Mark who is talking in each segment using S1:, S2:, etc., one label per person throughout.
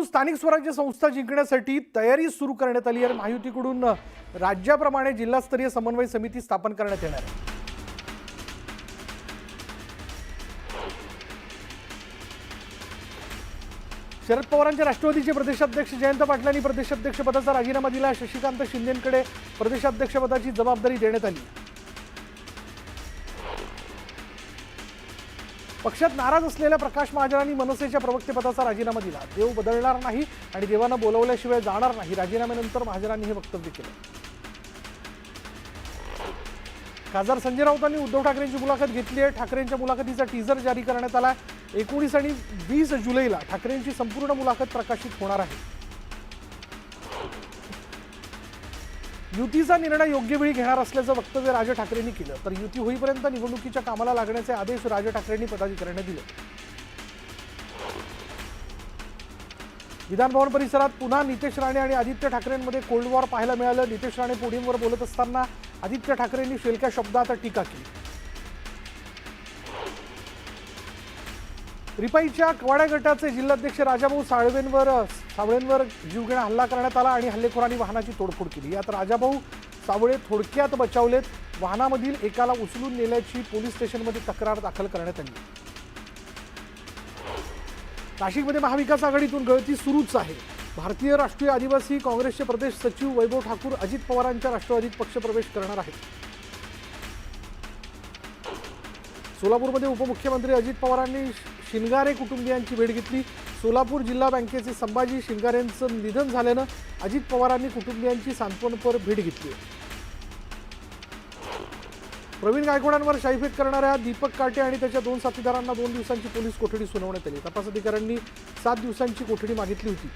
S1: राज्याकडून स्थानिक स्वराज्य संस्था जिंकण्यासाठी तयारी सुरू करण्यात आली आहे। महायुतीकडून राज्याप्रमाणे जिल्हास्तरीय समन्वय समिती स्थापन करण्यात येणार आहे। शरद पवारांच्या राष्ट्रवादीचे प्रदेशाध्यक्ष जयंत पाटलांनी प्रदेशाध्यक्षपदाचा राजीनामा दिला। शशिकांत शिंदेंकडे प्रदेशाध्यक्षपदाची जबाबदारी देण्यात आली। पक्षात नाराज असलेल्या प्रकाश महाजनांनी मनसेच्या प्रवक्तेपदाचा राजीनामा दिला। देव बदलणार नाही आणि देवानं बोलवल्याशिवाय जाणार नाही, राजीनाम्यानंतर महाजनांनी हे वक्तव्य केलं। खासदार संजय राऊतांनी उद्धव ठाकरेंची मुलाखत घेतली आहे। ठाकरेंच्या मुलाखतीचा टीझर जारी करण्यात आला। 19 आणि 20 जुलैला ठाकरेंची संपूर्ण मुलाखत प्रकाशित होणार आहे। युतीचा निर्णय योग्य वेळी घेणार असल्याचं वक्तव्य राज ठाकरेंनी केलं। तर युती होईपर्यंत निवडणुकीच्या कामाला लागण्याचे आदेश राज ठाकरेंनी पदाधिकाऱ्यांना दिले। विधानभवन परिसरात पुन्हा नितेश राणे आणि आदित्य ठाकरेंमध्ये कोल्ड वॉर पाहायला मिळालं। नितेश राणे पोडियमवर बोलत असताना आदित्य ठाकरेंनी शेलक्या शब्दात टीका केली। रिपाईच्या कवाड्या गटाचे जिल्हाध्यक्ष राजाभाऊ सावळेंवर जीवघेणा हल्ला करण्यात आला आणि हल्लेखोरांनी वाहनाची तोडफोड केली। यात राजाभाऊ सावळे थोडक्यात बचावलेत। वाहनामधील एकाला उचलून नेल्याची पोलीस स्टेशनमध्ये तक्रार दाखल करण्यात आली। नाशिकमध्ये महाविकास आघाडीतून गळती सुरूच आहे। भारतीय राष्ट्रीय आदिवासी काँग्रेसचे प्रदेश सचिव वैभव ठाकूर अजित पवारांच्या राष्ट्रवादीत पक्षप्रवेश करणार आहेत। सोलापूरमध्ये उपमुख्यमंत्री अजित पवारांनी शिंगारे कुटुंबियांची भेट घेतली। सोलापूर जिल्हा बँकेचे संभाजी शिंगारेंचं निधन झाल्यानं अजित पवारांनी कुटुंबियांची सांत्वनपर भेट घेतली। प्रवीण गायकवाडांवर शाईफेक करणाऱ्या दीपक काटे आणि त्याच्या 2 साथीदारांना 2 दिवसांची पोलीस कोठडी सुनावण्यात आली। तपास अधिकाऱ्यांनी 7 दिवसांची कोठडी मागितली होती।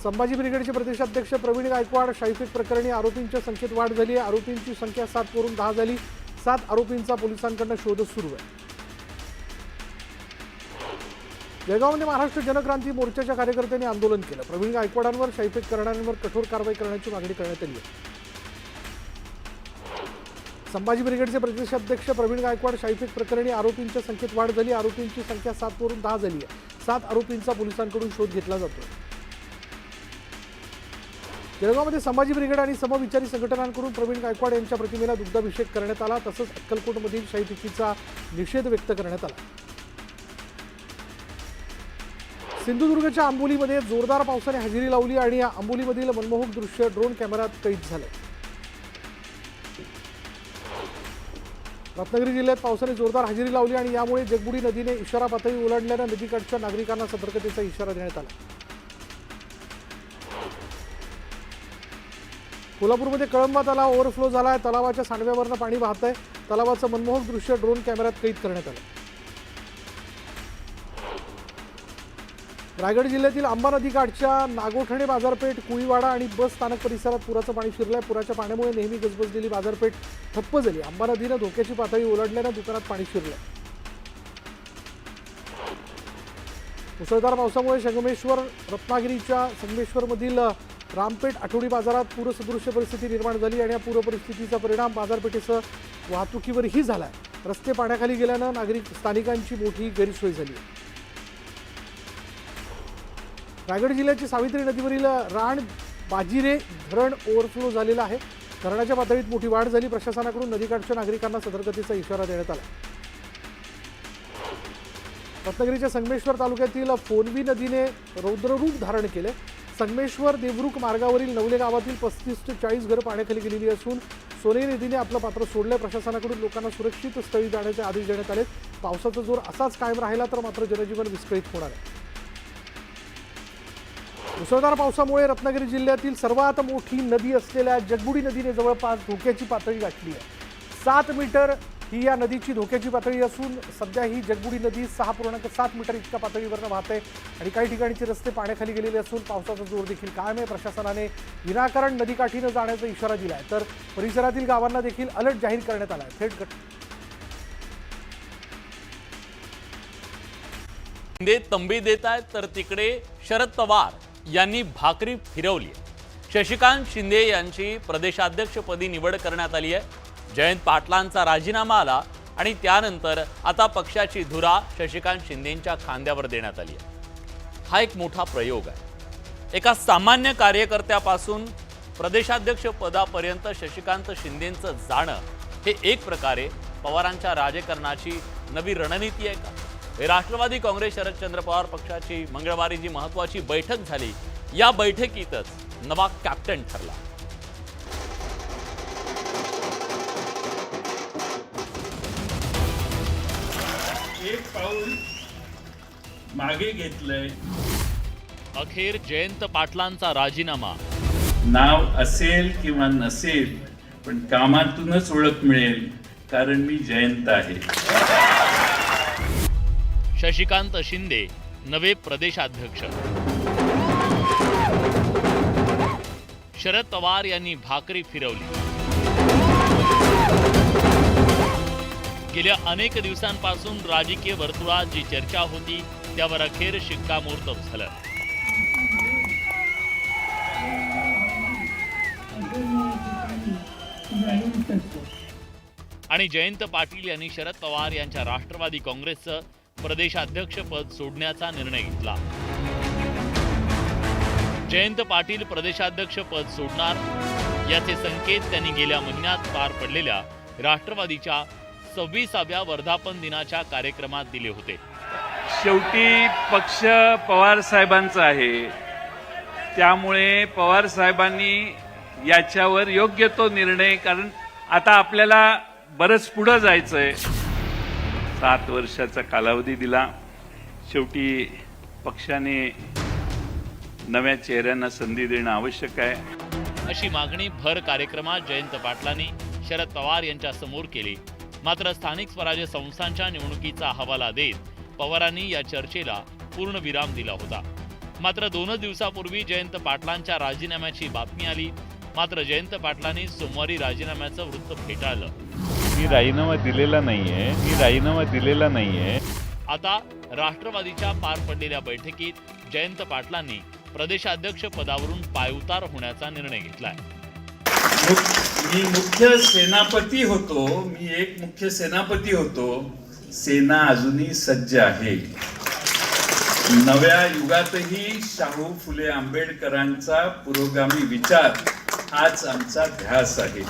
S1: संभाजी ब्रिगेडचे प्रदेशाध्यक्ष प्रवीण गायकवाड शाईफेक प्रकरणी आरोपींच्या संख्येत वाढ झाली आहे। आरोपींची संख्या 7 वरून 10 झाली। 7 आरोपींचा पोलिसांकडून शोध सुरू आहे। जळगावमध्ये महाराष्ट्र जनक्रांती मोर्चाच्या कार्यकर्त्यांनी आंदोलन केलं। प्रवीण गायकवाडांवर शाईफेक करणाऱ्यांवर कठोर कारवाई करण्याची मागणी करण्यात आली आहे। संभाजी ब्रिगेडचे प्रदेशाध्यक्ष प्रवीण गायकवाड शाईफेक प्रकरणी आरोपींच्या संख्येत वाढ झाली। आरोपींची संख्या 7 वरून 10 झाली आहे। 7 आरोपींचा पोलिसांकडून शोध घेतला जातोय। जळगावमध्ये संभाजी ब्रिगेड आणि समविचारी संघटनांकडून प्रवीण गायकवाड यांच्या प्रतिमेला दुग्धाभिषेक करण्यात आला। तसंच अक्कलकोटमधील शाईफेकीचा निषेध व्यक्त करण्यात आला। सिंधुदुर्गच्या आंबोलीमध्ये जोरदार पावसाने हजेरी लावली आणि या आंबोलीमधील मनमोहक दृश्य ड्रोन कॅमेऱ्यात कैद झाले। रत्नागिरी जिल्ह्यात पावसाने जोरदार हजेरी लावली आणि यामुळे जगबुडी नदीने इशारा पातळी ओलांडल्याने नदीकाठच्या नागरिकांना सतर्कतेचा इशारा देण्यात आला। कोल्हापूरमध्ये कळंबा तलाव ओव्हरफ्लो झाला आहे। तलावाच्या सांडव्यावरनं पाणी वाहत आहे। तलावाचं मनमोहक दृश्य ड्रोन कॅमेऱ्यात कैद करण्यात आलं। रायगड जिल्ह्यातील आंबा नदीकाठच्या नागोठणे बाजारपेठ, कुळीवाडा आणि बस स्थानक परिसरात पुराचं पाणी शिरलंय। पुराच्या पाण्यामुळे नेहमी गजबजलेली बाजारपेठ ठप्प झाली। आंबा नदीनं धोक्याची पातळी ओलांडल्यानं दुकानात पाणी शिरलंय। मुसळधार पावसामुळे संगमेश्वर रत्नागिरीच्या संगमेश्वरमधील रामपेठ आठवडी बाजारात पूरसदृश्य परिस्थिती निर्माण झाली आणि या पूर परिस्थितीचा परिणाम बाजारपेठेसह वाहतुकीवरही झालाय। रस्ते पाण्याखाली गेल्यानं स्थानिकांची मोठी गैरसोय झाली। रायगड जिल्ह्याची सावित्री नदीवरील राण बाजिरे धरण ओव्हरफ्लो झालेलं आहे। धरणाच्या पातळीत मोठी वाढ झाली। प्रशासनाकडून नदीकाठच्या नागरिकांना सतर्कतेचा इशारा देण्यात आला। रत्नागिरीच्या संगमेश्वर तालुक्यातील फोनवी नदीने रौद्ररूप धारण केले। संगमेश्वर देवरुख मार्गावरील नवले गावातील 35 ते 40 घरं पाण्याखाली गेलेली असून सोने नदीने आपलं पात्र सोडलंय। प्रशासनाकडून लोकांना सुरक्षित स्थळी जाण्याचे आदेश देण्यात आले। पावसाचा जोर असाच कायम राहिला तर मात्र जनजीवन विस्कळीत होणार आहे। मुसळधार पावसामुळे रत्नागिरी जिल्ह्यातील सर्वात मोठी नदी असलेल्या जगबुडी नदीने जवळपास धोक्याची पातळी गाठली आहे। 7 मीटर ही या नदीची धोक्याची पातळी असून सध्या ही जगबुडी नदी 6.7 मीटर इतक्या पातळीवरनं वाहते आणि काही ठिकाणचे रस्ते पाण्याखाली गेलेले असून पावसाचा जोर देखील कायम आहे। प्रशासनाने विनाकारण नदीकाठी न जाण्याचा इशारा दिलाय तर परिसरातील गावांना देखील अलर्ट जाहीर करण्यात आलाय। थेट
S2: शिंदे तंबी देत आहेत तर तिकडे शरद पवार यांनी भाकरी फिरवली। शशिकांत शिंदे यांची प्रदेशाध्यक्षपदी निवड करण्यात आली आहे। जयंत पाटलांचा राजीनामा आला आणि त्यानंतर आता पक्षाची धुरा शशिकांत शिंदेंच्या खांद्यावर देण्यात आली आहे. हा एक मोठा प्रयोग आहे. एका सामान्य कार्यकर्त्यापासून प्रदेशाध्यक्ष पदापर्यंत शशिकांत शिंदेंचं जाणं हे एक प्रकारे पवारांच्या राजकारणाची नवी रणनीती आहे का? हे राष्ट्रवादी काँग्रेस शरदचंद्र पवार पक्षाची मंगळवारी जी महत्त्वाची बैठक झाली, या बैठकीतच नवा कॅप्टन ठरला.
S3: एक पाऊल मागे घेतलंय.
S2: अखेर जयंत पाटलांचा राजीनामा.
S3: नाव असेल किंवा नसेल, पण कामातूनच ओळख मिळेल, कारण मी जयंत आहे.
S2: शशिकांत शिंदे नवे प्रदेशाध्यक्ष. शरद पवार यांनी भाकरी फिरवली. गेल्या अनेक दिवसांपासून राजकीय वर्तुळात जी चर्चा होती त्यावर अखेर शिक्कामोर्तब झालं. आणि जयंत पाटील यांनी शरद पवार यांच्या राष्ट्रवादी काँग्रेसचं प्रदेशाध्यक्षपद सोडण्याचा निर्णय घेतला. जयंत पाटील प्रदेशाध्यक्षपद सोडणार याचे संकेत त्यांनी गेल्या महिन्यात पार पडलेल्या राष्ट्रवादीच्या 26व्या वर्धापन दिनाच्या कार्यक्रमात दिले होते.
S3: शेवटी पक्ष पवार साहेबांचा आहे, त्यामुळे पवार साहेबांनी याच्यावर योग्य तो निर्णय, कारण आता आपल्याला बरंच पुढं जायचंय. 7 वर्षाचा कालावधी दिला. शेवटी पक्षाने नव्या चेहऱ्यांना संधी देणं आवश्यक आहे.
S2: अशी मागणी भर कार्यक्रमात जयंत पाटलांनी शरद पवार यांच्या समोर केली. मात्र स्थानिक स्वराज्य संस्थांच्या निवडणुकीचा हवाला देत पवारांनी या चर्चेला पूर्ण विराम दिला होता. मात्र 2 दिवसापूर्वी जयंत पाटलांच्या राजीनाम्याची बातमी आली. मात्र जयंत पाटलांनी सोमवारी राजीनाम्याचं वृत्त फेटाळलं.
S4: मी राजीनामा दिलेला नाहीये.
S2: आता राष्ट्रवादीच्या पार पडलेल्या बैठकीत जयंत पाटलांनी प्रदेशाध्यक्ष पदावरून पायउतार होण्याचा निर्णय घेतलाय.
S3: मी मुख्य सेनापती होतो. मी एक मुख्य सेनापती होतो. सेना अजूनही सज्ज आहे. नव्या युगातही शाहू फुले आंबेडकरांचा पुरोगामी विचार हाच आमचा ध्यास आहे.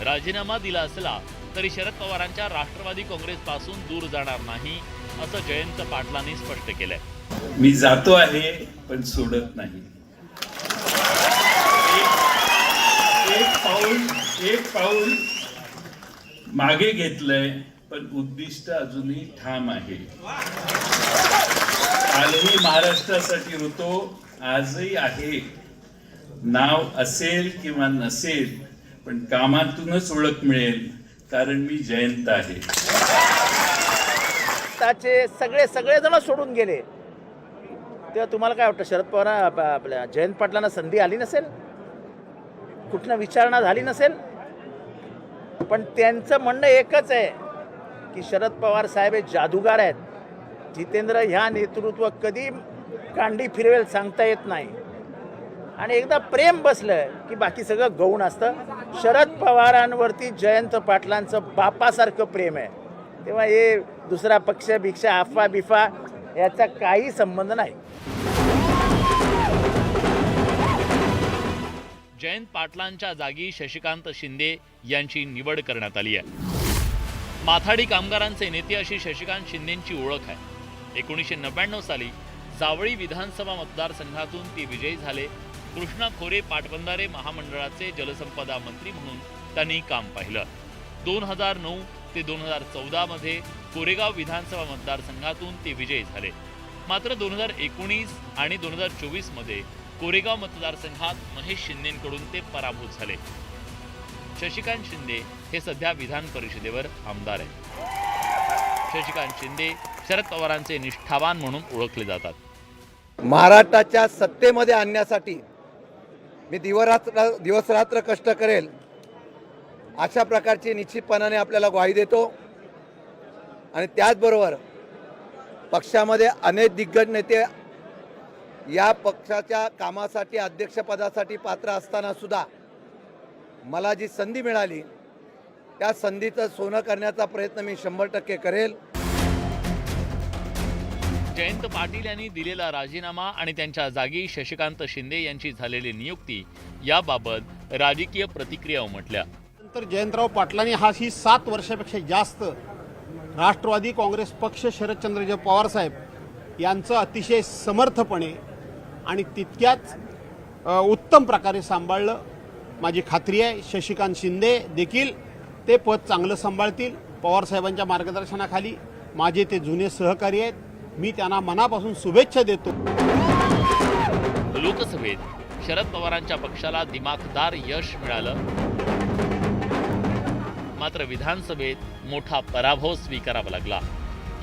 S2: राजीनामा दिला असला तरी शरद पवारांच्या राष्ट्रवादी काँग्रेसपासून दूर जाणार नाही असं जयंत पाटलांनी स्पष्ट केलंय.
S3: मी जातो आहे, पण सोडत नाही. एक पाऊल मागे घेतलंय, पण उद्दिष्ट अजूनही ठाम आहे. कालही महाराष्ट्रासाठी होतो, आजही आहे. नाव असेल किंवा नसेल, पण कामातूनच ओळख मिळेल, कारण मी जयंत आहे.
S5: त्याचे सगळेजण सोडून गेले तेव्हा तुम्हाला काय वाटतं, शरद पवार आपल्या जयंत पाटलांना संधी आली नसेल, कुठनं विचारणा झाली नसेल? पण त्यांचं म्हणणं एकच आहे की शरद पवार साहेब हे जादूगार आहेत. जितेंद्र ह्या नेतृत्व कधी कांडी फिरवेल सांगता येत नाही. आणि एकदा प्रेम बसलं की बाकी सगळं गौण असतं. शरद पवारांवरती जयंत पाटलांचं बापासारखं प्रेम आहे. तेव्हा हे दुसरा पक्ष भिक्षा अफवा बिफा याचा काही संबंध नाही.
S2: जयंत पाटलांच्या जागी शशिकांत शिंदे यांची निवड करण्यात आली आहे. माथाडी कामगारांचे नेते अशी शशिकांत शिंदेंची ओळख आहे. 1999 साली जावळी विधानसभा मतदारसंघातून ते विजयी झाले. कृष्णा खोरे पाटबंधारे महामंडळाचे जलसंपदा मंत्री म्हणून त्यांनी काम पाहिलं. 2009 ते 2014 मध्ये कोरेगाव विधानसभा मतदारसंघातून ते विजयी झाले. मात्र 2019 आणि 2024 मध्ये कोरेगाव मतदारसंघात महेश शिंदेंकडून ते पराभूत झाले. शशिकांत शिंदे हे सध्या विधान परिषदेवर आमदार आहेत. शशिकांत शिंदे शरद पवारांचे निष्ठावान म्हणून ओळखले जातात.
S6: महाराष्ट्राच्या सत्तेमध्ये आणण्यासाठी मी दिवसरात्र कष्ट करेल अशा प्रकारची निश्चितपणाने आपल्याला ग्वाही देतो. आणि त्याचबरोबर पक्षामध्ये अनेक दिग्गज नेते या पक्षाच्या कामासाठी अध्यक्षपदासाठी पात्र असताना सुद्धा मला जी संधी मिळाली त्या संधीचं सोनं करण्याचा प्रयत्न मी 100% करेल.
S2: जयंत पाटील यांनी दिलेला राजीनामा आणि त्यांच्या जागी शशिकांत शिंदे यांची झालेली नियुक्ती याबाबत राजकीय प्रतिक्रिया उमटल्या.
S4: नंतर जयंतराव पाटलांनी ही 7 वर्षापेक्षा जास्त राष्ट्रवादी काँग्रेस पक्ष शरदचंद्रजी पवार साहेब यांचं अतिशय समर्थपणे आणि तितक्याच उत्तम प्रकारे सांभाळलं. माझी खात्री आहे शशिकांत शिंदे देखील ते पद चांगलं सांभाळतील. पवार साहेबांच्या मार्गदर्शनाखाली माझे ते जुने सहकारी आहेत. मी त्यांना मनापासून शुभेच्छा देतो.
S2: लोकसभेत शरद पवारांच्या पक्षाला दिमाखदार यश मिळालं, मात्र विधानसभेत मोठा पराभव स्वीकारावा लागला.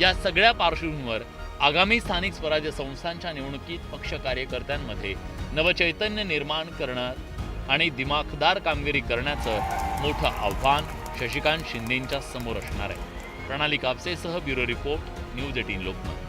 S2: या सगळ्या पार्श्वभूमीवर आगामी स्थानिक स्वराज्य संस्थांच्या निवडणुकीत पक्ष कार्यकर्त्यांमध्ये नवचैतन्य निर्माण करणं आणि दिमाखदार कामगिरी करण्याचं मोठं आव्हान शशिकांत शिंदेंच्या समोर असणार आहे. प्रणाली कापसेसह ब्युरो रिपोर्ट, न्यूज 18 लोकमत.